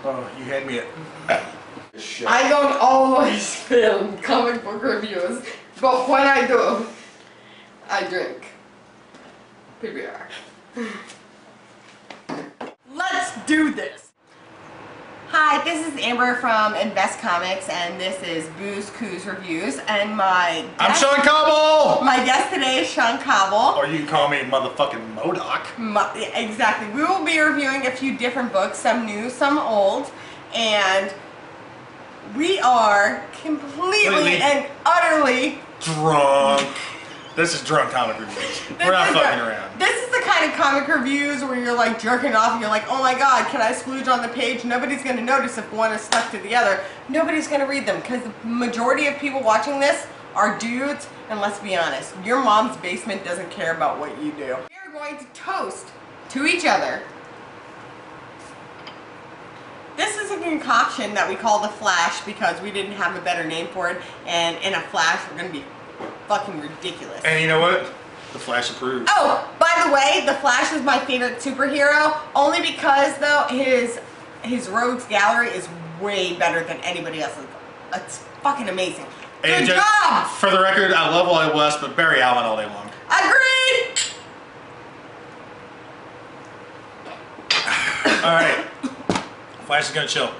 Oh, you had me at... I don't always film comic book reviews, but when I do, I drink PBR. Let's do this! Hi, this is Amber from Invest Comics, and this is Booze, Cooze Reviews, and I'm Shaun Cobble! My guest today is Shaun Cobble. Or you can call me motherfucking MODOK. Exactly. We will be reviewing a few different books, some new, some old, and we are completely and utterly drunk. This is drunk comic reviews. We're not fucking around. This is the kind of comic reviews where you're like jerking off and you're like, oh my god, can I splooge on the page? Nobody's going to notice if one is stuck to the other. Nobody's going to read them because the majority of people watching this are dudes, and let's be honest, your mom's basement doesn't care about what you do. We are going to toast to each other. This is a concoction that we call the Flash because we didn't have a better name for it, and in a Flash we're going to be fucking ridiculous. And you know what? The Flash approves. Oh, by the way, the Flash is my favorite superhero, only because though his rogues gallery is way better than anybody else's. It's fucking amazing. Good job! For the record, I love Wally West, but Barry Allen all day long. Agreed! Alright. Flash is gonna chill.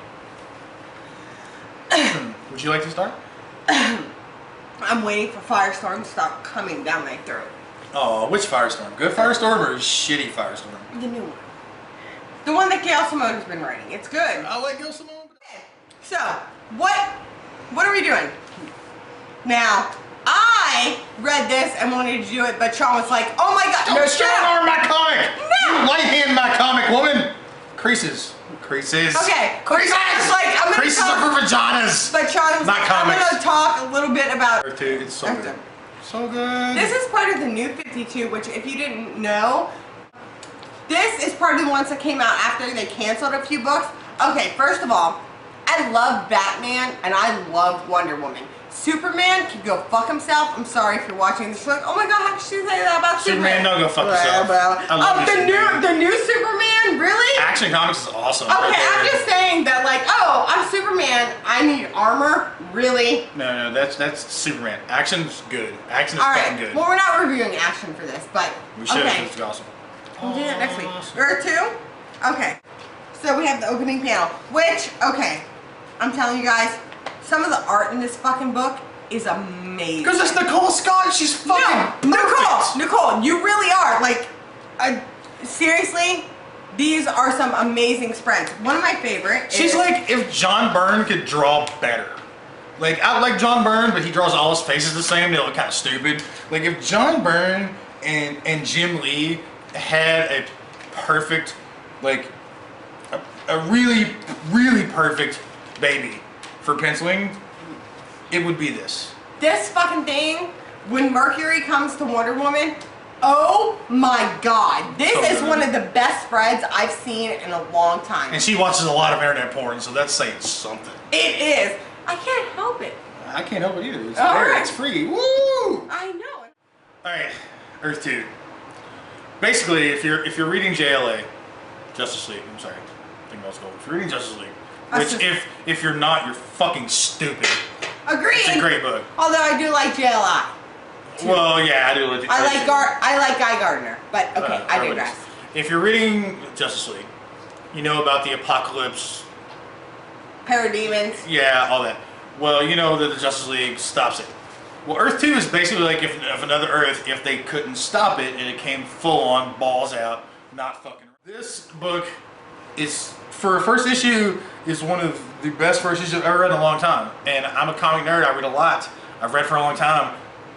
Would you like to start? I'm waiting for Firestorm to stop coming down my throat. Oh, which Firestorm? Good Firestorm or shitty Firestorm? The new one. The one that Gail Simone's been writing. It's good. I like Gail Simone. So, what are we doing? Now, I read this and wanted to do it, but Shaun was like, oh my god, don't strong-arm my comic! No! You light-hand my comic, woman! Creases. Creases. Okay. Creases! Like, Creases are for vaginas! But Shaun was not like, comics. I'm going to talk a little bit about Earth 2, it's so good. So good. This is part of the New 52, which if you didn't know, this is part of the ones that came out after they canceled a few books. Okay, first of all, I love Batman and I love Wonder Woman. Superman can go fuck himself. I'm sorry if you're watching this. Like, oh my god, how could you say that about Superman? Superman, don't go fuck yourself. I love the new Superman, really? Action Comics is awesome. Okay, I'm just saying that, like, oh, I'm Superman. I need armor. Really? No, that's Superman. Action's good. Action is fucking good. Well, we're not reviewing action for this, but we should. It's awesome. We'll do that next week. Earth 2? Okay. So we have the opening panel, which, okay, I'm telling you guys, some of the art in this fucking book is amazing. Because it's Nicole Scott, she's fucking perfect. Nicole, you really are. Like, seriously, these are some amazing spreads. One of my favorite She's like if John Byrne could draw better. Like, I like John Byrne, but he draws all his faces the same, they look kind of stupid. Like, if John Byrne and Jim Lee had a perfect, like, a really, really perfect baby for penciling, it would be this. This fucking thing, when Mercury comes to Wonder Woman, oh my god. This is one of the best spreads I've seen in a long time. And she watches a lot of internet porn, so that's saying something. It is. I can't help it. I can't help it either. It's there. Right. It's free. Woo! I know. Alright, Earth 2. Basically, if you're reading JLA, Justice League, I'm sorry, I think that's gold. If you're reading Justice League, which if you're not, you're fucking stupid. Agreed. It's a great book. Although I do like JLI. Too. Well, yeah, I do like. I like Guy Gardner, but okay, I digress. If you're reading Justice League, you know about the apocalypse. Parademons. Yeah, all that. Well, you know that the Justice League stops it. Well, Earth 2 is basically like if another Earth, if they couldn't stop it and it came full on, balls out, not fucking. This book is, for a first issue, is one of the best first issues I've ever read in a long time. And I'm a comic nerd, I read a lot. I've read for a long time.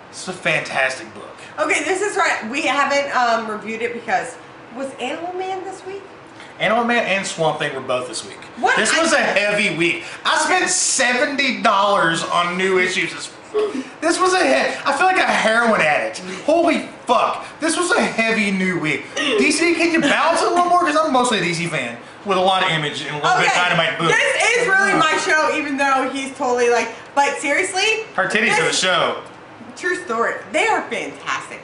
It's a fantastic book. Okay, this is right. We haven't reviewed it because, was Animal Man this week? Animal Man and Swamp Thing were both this week. What? This was a heavy week. I spent $70 on new issues this week. This was I feel like a heroin addict. Holy fuck. This was a heavy new week. DC, can you balance it a little more? Because I'm mostly a DC fan with a lot of image and a little bit of Dynamite boom. This is really my show, even though he's totally like, but seriously? Her titties are the show. True story. They are fantastic.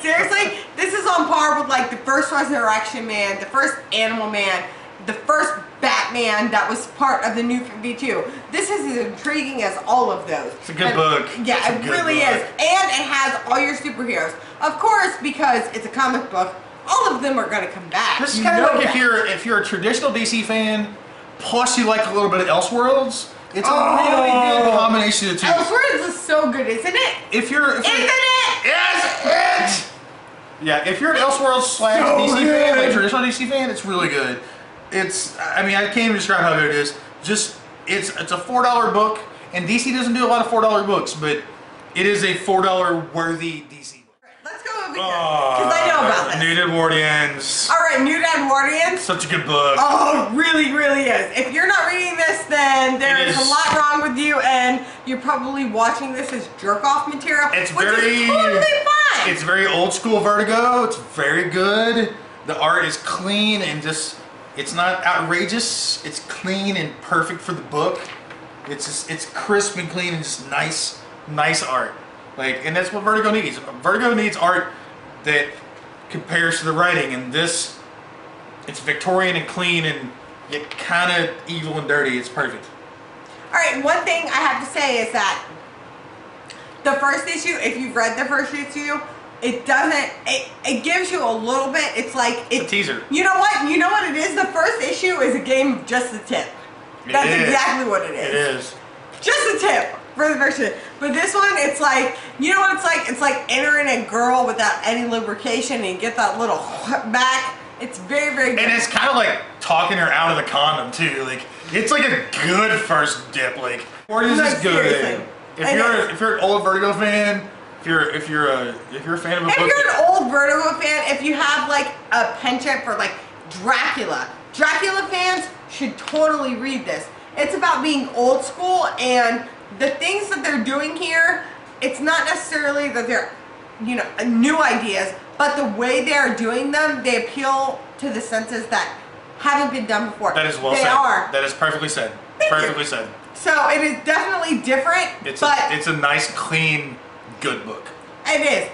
Seriously, this is on par with like the first Resurrection Man, the first Animal Man, the first Batman that was part of the New 52. This is as intriguing as all of those. It's a good book. Yeah, it really is. And it has all your superheroes. Of course, because it's a comic book, all of them are going to come back. This is kind of like if you're a traditional DC fan, plus you like a little bit of Elseworlds, it's a really good combination of two. Elseworlds is so good, isn't it? If you're isn't it? Yes, it. Yeah, if you're an Elseworlds / DC fan, like traditional DC fan, it's really good. I mean, I can't even describe how good it is. It's a $4 book, and DC doesn't do a lot of $4 books, but it is a $4 worthy DC book. Let's go over here, because I know about this. Nude Edwardians. Alright, Nude Edwardians. Such a good book. Oh, it really, really is. If you're not reading this, then there is a lot wrong with you, and you're probably watching this as jerk-off material, which is totally fine. It's very old school Vertigo. It's very good. The art is clean and it's not outrageous. It's clean and perfect for the book. It's crisp and clean and just nice art. And that's what Vertigo needs. Vertigo needs art that compares to the writing, and it's Victorian and clean and yet kind of evil and dirty. It's perfect. Alright, one thing I have to say is that the first issue, if you've read the first issue, it gives you a little bit, it's like... It's a teaser. You know what? You know what it is? The first issue is a game of just the tip. That's exactly what it is. It is. Just a tip for the first issue. But this one, it's like, you know what it's like? It's like entering a girl without any lubrication and you get that little back. It's very, very good. And it's kind of like talking her out of the condom, too. It's like a good first dip. Edwardians is good. If you're an old Vertigo fan, if you're a fan of a book, if you're an old Vertigo fan, if you have a penchant for Dracula fans should totally read this. It's about being old school, and the things that they're doing here, it's not necessarily that they're new ideas, but the way they are doing them, they appeal to the senses that haven't been done before. That is well said. That is perfectly said. Perfectly said. So it is definitely different. It's a nice, clean, good book. It is.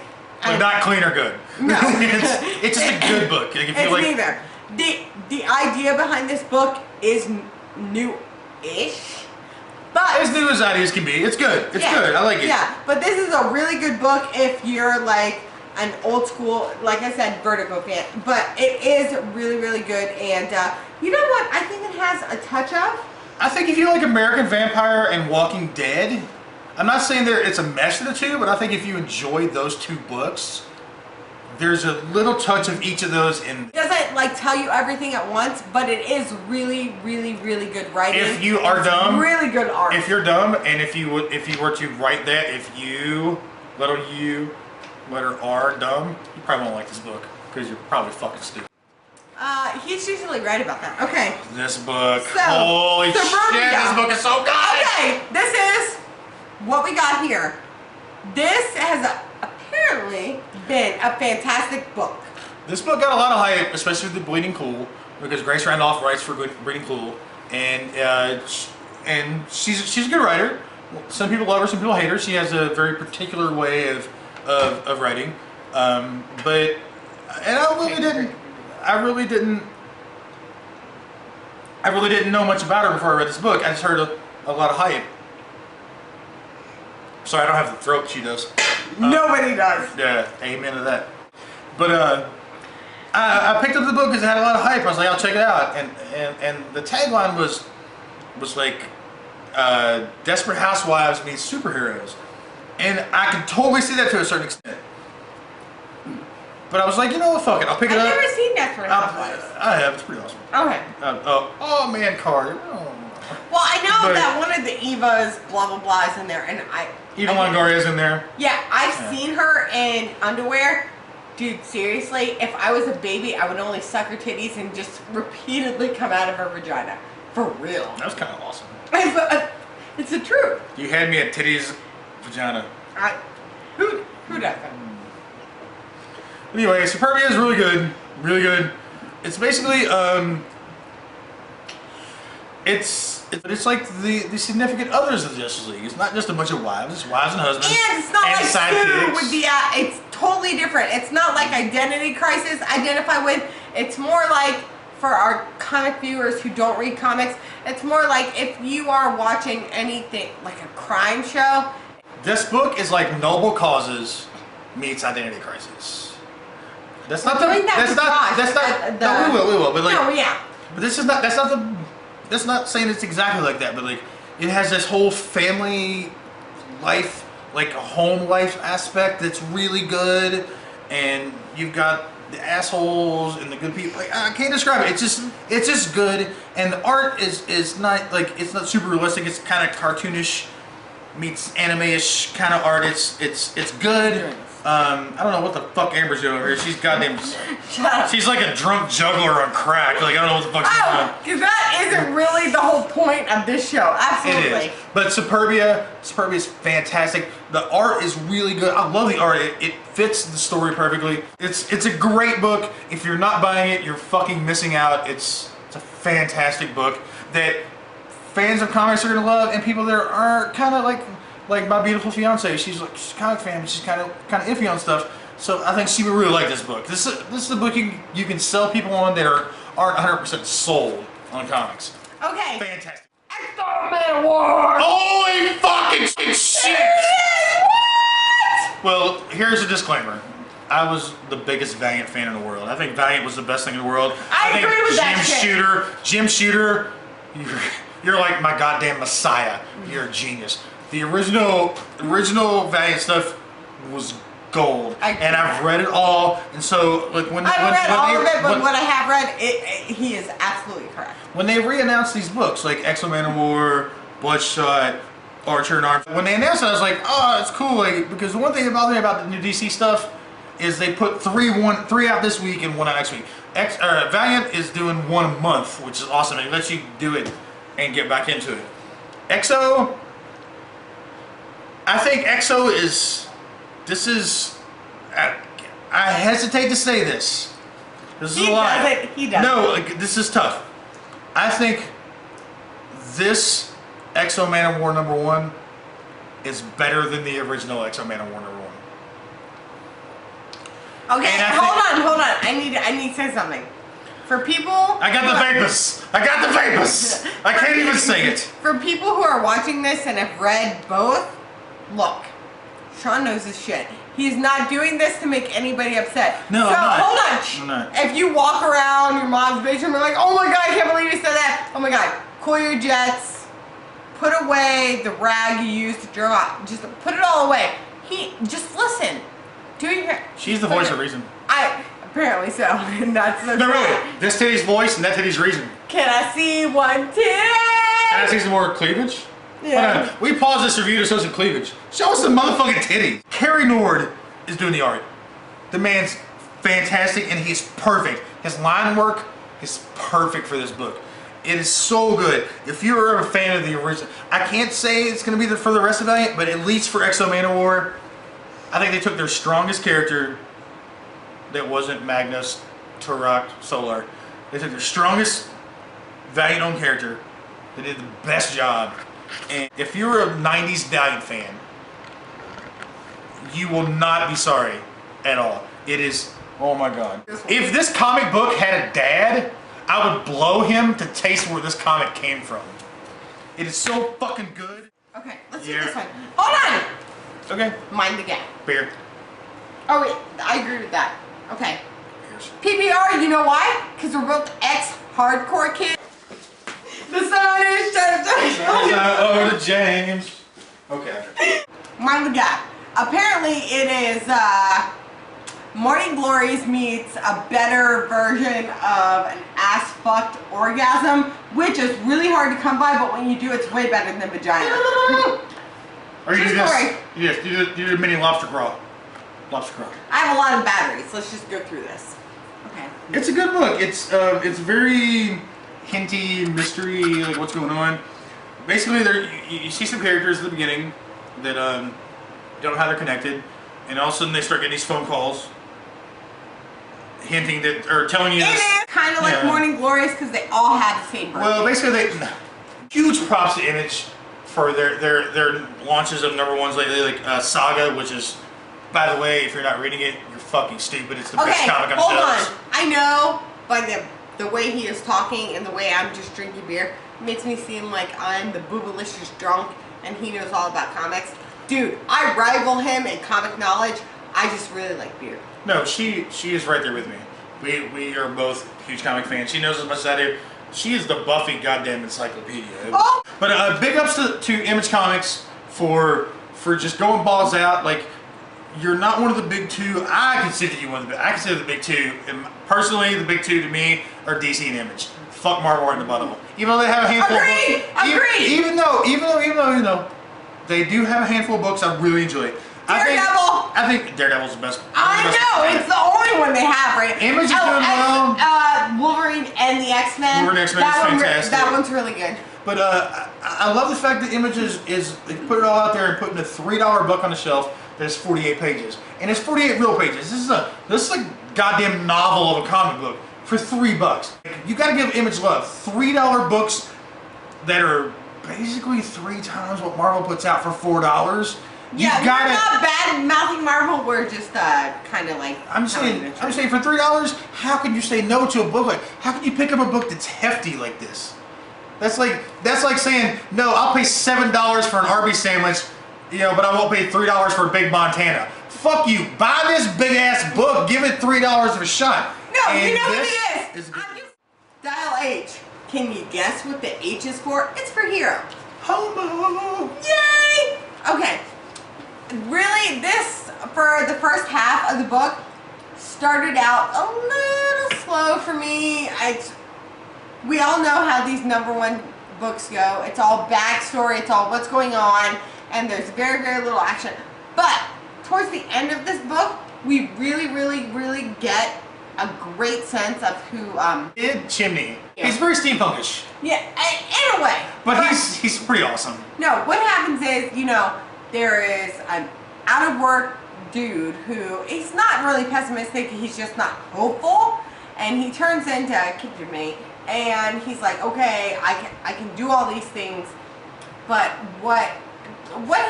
Not clean or good. No. it's just a good book. It's neither. The idea behind this book is new-ish. But as new as ideas can be. It's good. It's good. I like it. Yeah, but this is a really good book if you're an old school, like I said, Vertigo fan. But it is really, really good. And you know what? I think it has a touch of. I think if you like American Vampire and Walking Dead, I'm not saying it's a mesh of the two, but I think if you enjoyed those two books, there's a little touch of each of those in. It doesn't tell you everything at once, but it is really, really, really good writing. If you are dumb, really good art. If you're dumb, and if you were to write that, if you letter R dumb, you probably won't like this book because you're probably fucking stupid. He's usually right about that. Okay. This book. Holy shit! This book is so good. Okay, this is what we got here. This has apparently been a fantastic book. This book got a lot of hype, especially with the Bleeding Cool, because Grace Randolph writes for Bleeding Cool, and she's a good writer. Some people love her, some people hate her. She has a very particular way of writing, but I really didn't know much about her before I read this book. I just heard a lot of hype. Sorry, I don't have the throat she does. Nobody does. Yeah, amen to that. But I picked up the book because it had a lot of hype. I was like, I'll check it out. And the tagline was Desperate Housewives meets superheroes. And I could totally see that to a certain extent. But I was like, you know what, fuck it, I'll pick it up. I've never seen Desperate Housewives. I have, it's pretty awesome. Okay. Oh man, Carter. Oh. Well, I know that one of the Evas, blah blah blah, is in there, and Eva Longoria's in there. Yeah, I've seen her in underwear. Dude, seriously, if I was a baby, I would only suck her titties and just repeatedly come out of her vagina. For real. That was kind of awesome. It's the truth. You had me at titties, vagina. Who doesn't? Anyway, Suburbia is really good. Really good. It's basically, it's like the significant others of the Justice League. It's not just a bunch of wives. It's wives and husbands. And it's not and like sidekicks. Sue with the, it's totally different. It's not like Identity Crisis, Identify With. It's more like for our comic viewers who don't read comics, it's more like if you are watching anything like a crime show. This book is like Noble Causes meets Identity Crisis. That's not no, we will, but like, no, yeah. But that's not saying it's exactly like that, but like, it has this whole family life, like a home life aspect that's really good, and you've got the assholes and the good people. Like, I can't describe it. It's just good, and the art is not like, it's not super realistic. It's kind of cartoonish meets anime-ish kind of art. It's good. I don't know what the fuck Amber's doing over here. She's goddamn. She's like a drunk juggler on crack. Like, I don't know what the fuck she's doing. Because that isn't really the whole point of this show. Absolutely. It is. But Suburbia is fantastic. The art is really good. I love the art. It fits the story perfectly. It's a great book. If you're not buying it, you're fucking missing out. It's a fantastic book that fans of comics are gonna love, and people that are kind of like my beautiful fiance. She's a comic fan, but she's kind of iffy on stuff. So I think she would really like this book. This is a book you can sell people on that aren't 100% sold on comics. Okay. Fantastic. Manowar. Holy fucking shit! What? Well, here's a disclaimer. I was the biggest Valiant fan in the world. I think Valiant was the best thing in the world. I agree with that shit. Jim Shooter, you're like my goddamn messiah. You're a genius. The original Valiant stuff was gold, and I've read it all. And so, like when I've read all of it, but what I have read, he is absolutely correct. When they re-announced these books, like Manowar, Bloodshot, Archer and Arms, when they announced it, I was like, oh, it's cool. Like, because the one thing that bothers me about the new DC stuff is they put three out this week and one out next week. Valiant is doing one a month, which is awesome. It lets you do it and get back into it. EXO. I think EXO is, I hesitate to say this. This is a lie. He does. No, like, this is tough. I think this EXO Manowar #1 is better than the original EXO Manowar #1. Okay, hold on. I need to say something. For people... I got the vapors. I can't even say it. For people who are watching this and have read both, look, Shaun knows his shit. He's not doing this to make anybody upset. No, so, I'm not. hold on. I'm not. If you walk around your mom's basement and be like, oh my god, I can't believe you said that. Oh my god, cool your jets. Put away the rag you used to draw. Just put it all away. Just listen. Do your... She's the voice of reason. Apparently so. And that's so no, really. This titty's voice and that titty's reason. Can I see one titty? Can I see some more cleavage? Yeah. We paused this review to show some cleavage. Show us some motherfucking titty. Carrie Nord is doing the art. The man's fantastic and he's perfect. His line work is perfect for this book. It is so good. If you're a fan of the original, I can't say it's going to be for the rest of it, but at least for EXO Manowar, I think they took their strongest character that wasn't Magnus, Turok, Solar. They took their strongest Valiant-owned character. They did the best job. And if you're a 90s Valiant fan, you will not be sorry at all. It is, oh my god. If this comic book had a dad, I would blow him to taste where this comic came from. It is so fucking good. Okay, let's do this one. Hold on! Okay. Mind the gap. Beer. Oh wait, I agree with that. Okay. PBR, you know why? Because we're both ex-hardcore kids. The sun is shining. Oh, to James. Okay. Mind the gap. Apparently it is Morning Glories meets a better version of an ass-fucked orgasm, which is really hard to come by, but when you do, it's way better than vagina. Or you do this. Yes, you do the mini lobster crawl. Lobster crawl. I have a lot of batteries. Let's just go through this. Okay. It's a good book. It's very hinty, mystery, like what's going on. Basically, you see some characters at the beginning that don't know how they're connected, and all of a sudden they start getting these phone calls hinting that, or telling you this. It is kind of like Morning Glories because they all have the same birthday. Well, basically, huge props to Image for their launches of #1s lately, like Saga, which is, by the way, if you're not reading it, you're fucking stupid. It's the best comic on the shelves. Hold on. I know, by the the way he is talking and the way I'm just drinking beer makes me seem like I'm the boobalicious drunk and he knows all about comics. Dude, I rival him in comic knowledge. I just really like beer. No, she is right there with me. We are both huge comic fans. She knows as much as I do. She is the Buffy goddamn encyclopedia. Oh! But big ups to Image Comics for just going balls out. Like, you're not one of the big two. I consider you one of the big. I consider the big two. And personally, the big two to me are DC and Image. Fuck Marvel in the butthole. Even though they have a handful. Agreed. Of books, even though they do have a handful of books I really enjoy. Daredevil. I think Daredevil's the best. I know, it's the only one they have, right? Image is doing well. Wolverine and the X-Men. Wolverine and X-Men is fantastic. That one's really good. But I love the fact that Image is they put it all out there and putting a $3 book on the shelf that's 48 pages. And it's 48 real pages. This is a goddamn novel of a comic book for $3. You gotta give Image love. $3 books that are basically 3 times what Marvel puts out for $4. Yeah, we're not bad mouthing Marvel. We're just kind of like. I'm saying for $3, how can you say no to a book? Like, how can you pick up a book that's hefty like this? That's like saying no. I'll pay $7 for an Arby's sandwich, but I won't pay $3 for a Big Montana. Fuck you! Buy this big ass book. Give it $3 of a shot. No, and you know what it is. Dial H. Can you guess what the H is for? It's for hero. Homo. Yay! Okay. Really, this, for the first half of the book, started out a little slow for me. We all know how these _1 books go. It's all backstory, it's all what's going on, and there's very, very little action. But towards the end of this book, we really, really, really get a great sense of who Chimney. Yeah. He's very steampunkish. Yeah, in a way. But he's pretty awesome. No, what happens is, there is an out of work dude who he's not really pessimistic, he's just not hopeful, and he turns into a kitchen mate, and he's like, okay, I can do all these things, but what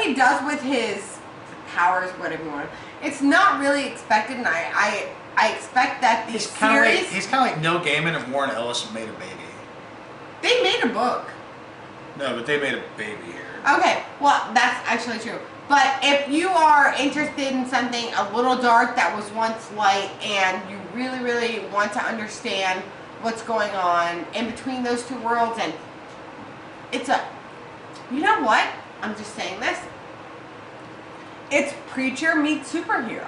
he does with his powers, whatever you want, it's not really expected, and I expect that the series... He's kind of like Neil Gaiman and Warren Ellis made a baby. They made a book. No, but they made a baby here. Okay, well, that's actually true. But if you are interested in something a little dark that was once light and you really, really want to understand what's going on in between those two worlds, and it's you know what? I'm just saying this. It's Preacher meets superhero.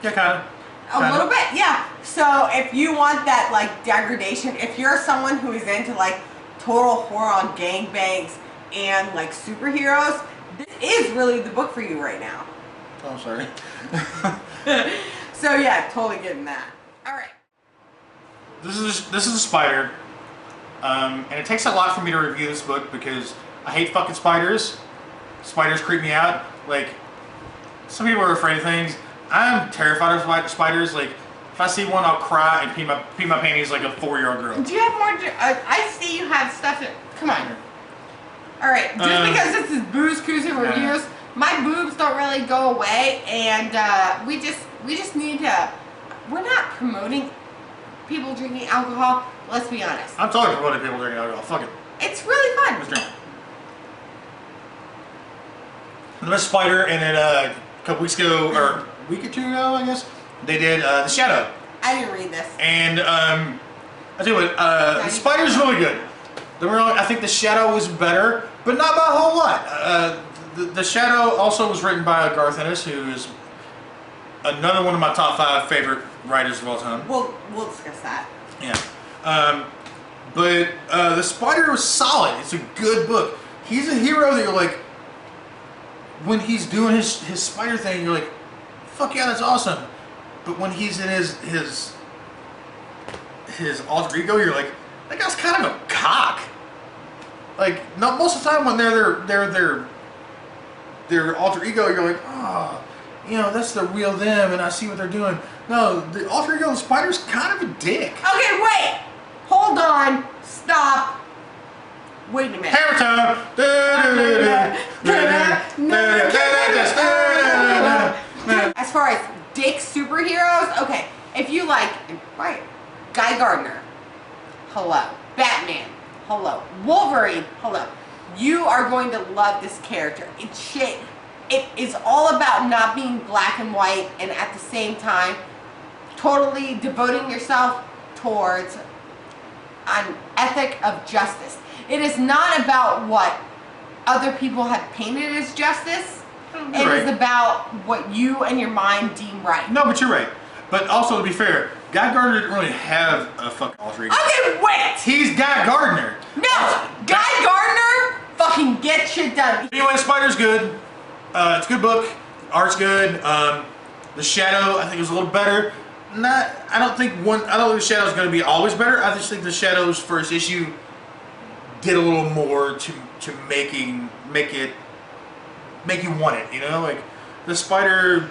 Yeah, kind of. A little bit, yeah. So if you want that, like, degradation, if you're someone who is into, like, total horror on gangbangs and like superheroes, this is really the book for you right now. Oh, sorry. So yeah, totally getting that. All right. This is a spider, and it takes a lot for me to review this book because I hate fucking spiders. Spiders creep me out. Like, some people are afraid of things. I'm terrified of spiders. Like, if I see one, I'll cry and pee my panties like a 4-year-old girl. Do you have more? I see you have stuff. Come on. All right. Just because this is booze, cooze, and reviews, my boobs don't really go away, and we just need to. We're not promoting people drinking alcohol. Let's be honest. I'm totally promoting people drinking alcohol. Fuck it. It's really fun. Let's drink. The Spider, and then a couple weeks ago, or a week or two ago, I guess, they did The Shadow. I didn't read this. And I tell you what, The Spider's really good. I think The Shadow was better, but not by a whole lot. The Shadow also was written by Garth Ennis, who is another one of my top 5 favorite writers of all time. We'll discuss that. Yeah. But The Spider was solid. It's a good book. He's a hero that you're like, when he's doing his spider thing, you're like, fuck yeah, that's awesome. But when he's in his alter ego, you're like, that guy's kind of a cock. Like, not most of the time when they're their alter ego, you're like, oh, that's the real them, and I see what they're doing. No, the alter ego of the Spider's kind of a dick. Okay, wait, hold on, stop. Wait a minute. Hammer time. As far as dick superheroes, okay, if you like, right, Guy Gardner, hello. Batman, hello. Wolverine, hello. You are going to love this character. It's shit. It is all about not being black and white, and at the same time totally devoting yourself towards an ethic of justice. It is not about what other people have painted as justice. It is about what you and your mind deem right. No, but you're right. But also, to be fair, Guy Gardner didn't really have a fucking alter ego. Okay, wait! He's Guy Gardner. No! Guy Gardner fucking gets shit done. Anyway, Spider's good. It's a good book. Art's good. The Shadow, I think, was a little better. I don't think the Shadow's going to be always better. I just think the Shadow's first issue did a little more to make you want it. You know, like the Spider.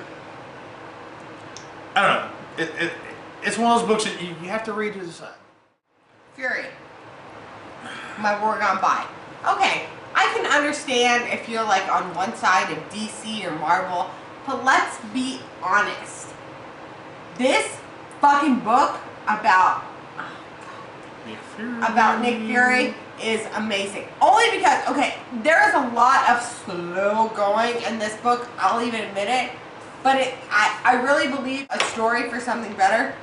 I don't know. It's one of those books that you have to read to decide. Fury. My war gone by. Okay, I can understand if you're like on one side of DC or Marvel, but let's be honest. This fucking book about Nick Fury is amazing. Only because, okay, there is a lot of slow going in this book, I'll even admit it. But I really believe a story for something better.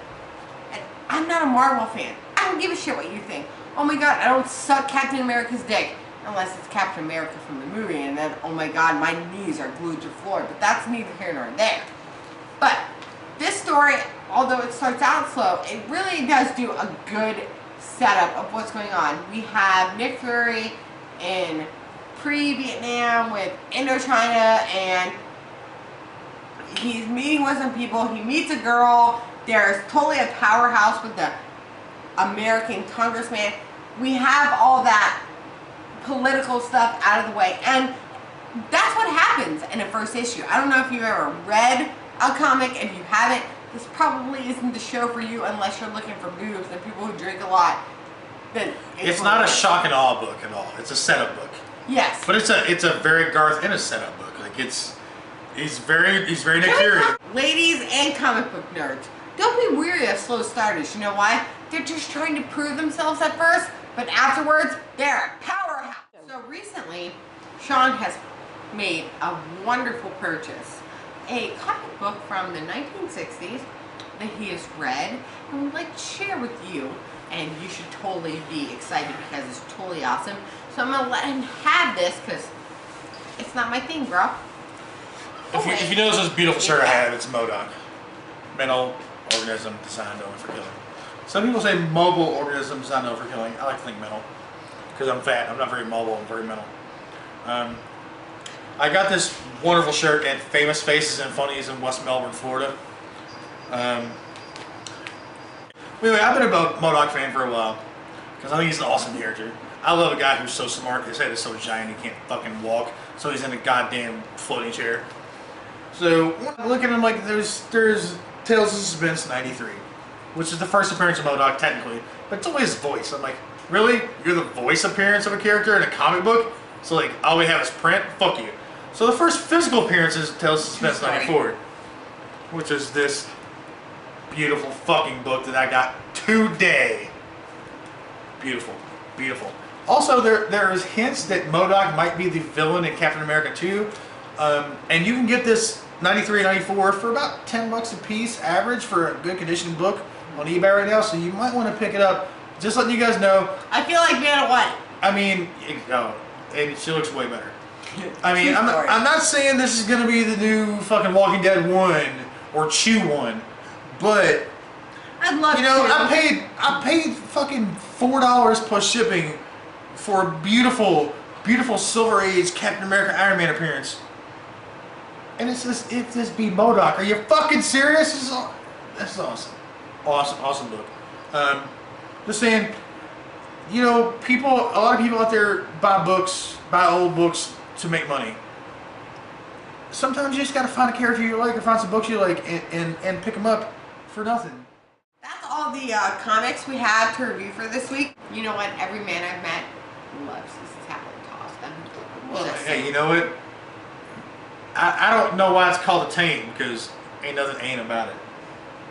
And I'm not a Marvel fan. I don't give a shit what you think. Oh my god, I don't suck Captain America's dick. Unless it's Captain America from the movie, and then, oh my god, my knees are glued to the floor. But that's neither here nor there. But this story, although it starts out slow, it really does do a good setup of what's going on. We have Nick Fury in pre-Vietnam with Indochina, and he's meeting with some people. He meets a girl. There's totally a powerhouse with the American congressman. We have all that political stuff out of the way, and that's what happens in a first issue. I don't know if you've ever read a comic. If you haven't, this probably isn't the show for you unless you're looking for boobs and people who drink a lot. Then it's not a shock and awe book at all. It's a setup book. Yes, but it's a very Garth Ennis setup book. Like he's very Nick Fury. Ladies and comic book nerds, don't be weary of slow starters. You know why? They're just trying to prove themselves at first, but afterwards, they're a powerhouse. So recently, Shaun has made a wonderful purchase. A comic book from the 1960s that he has read and would like to share with you. And you should totally be excited because it's totally awesome. So I'm going to let him have this because it's not my thing, bro. If you notice this beautiful shirt I have, it's MODOK. Mental organism designed only for killing. Some people say mobile organism designed only for killing. I like to think mental. Because I'm fat. I'm not very mobile. I'm very mental. I got this wonderful shirt at Famous Faces and Funnies in West Melbourne, Florida. Anyway, I've been a MODOK fan for a while. Because I think he's an awesome character. I love a guy who's so smart. His head is so giant he can't fucking walk. So he's in a goddamn floating chair. So when I look at him, like there's Tales of Suspense 93, which is the first appearance of MODOK technically, but it's only his voice. I'm like, really? You're the voice appearance of a character in a comic book? So like all we have is print? Fuck you. So the first physical appearance is Tales of Suspense 94, which is this beautiful fucking book that I got today. Beautiful, beautiful. Also, there is hints that MODOK might be the villain in Captain America 2. And you can get this 93 and 94 for about 10 bucks a piece average for a good condition book on eBay right now, so you might want to pick it up. Just letting you guys know. I feel like Vanna White. I mean, and she looks way better. I mean, I'm not saying this is going to be the new fucking Walking Dead 1 or Chew 1, but I'd love I paid fucking $4 plus shipping for a beautiful Silver Age Captain America Iron Man appearance. And it's this be MODOK. Are you fucking serious? This is awesome. Awesome book. Just saying, you know, a lot of people out there buy old books to make money. Sometimes you just gotta find a character you like or find some books you like and pick them up for nothing. That's all the comics we have to review for this week. You know what? Every man I've met loves this tablet toss. Well, hey, you know what? I don't know why it's called a tame, because ain't nothing ain't about it.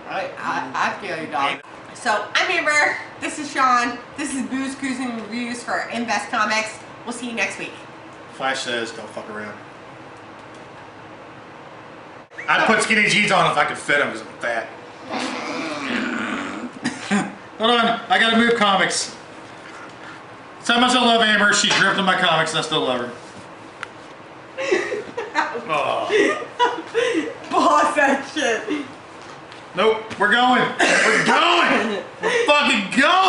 Right? I feel you, dog. So I'm Amber. This is Shaun. This is Booze, Cooze, and Reviews for Invest Comics. We'll see you next week. Flash says, don't fuck around. I'd put skinny jeans on if I could fit them because I'm fat. Hold on, I gotta move comics. So much I love Amber, she dripped in my comics and I still love her. Oh. Pause that shit. Nope, we're going. We're going. We're fucking going.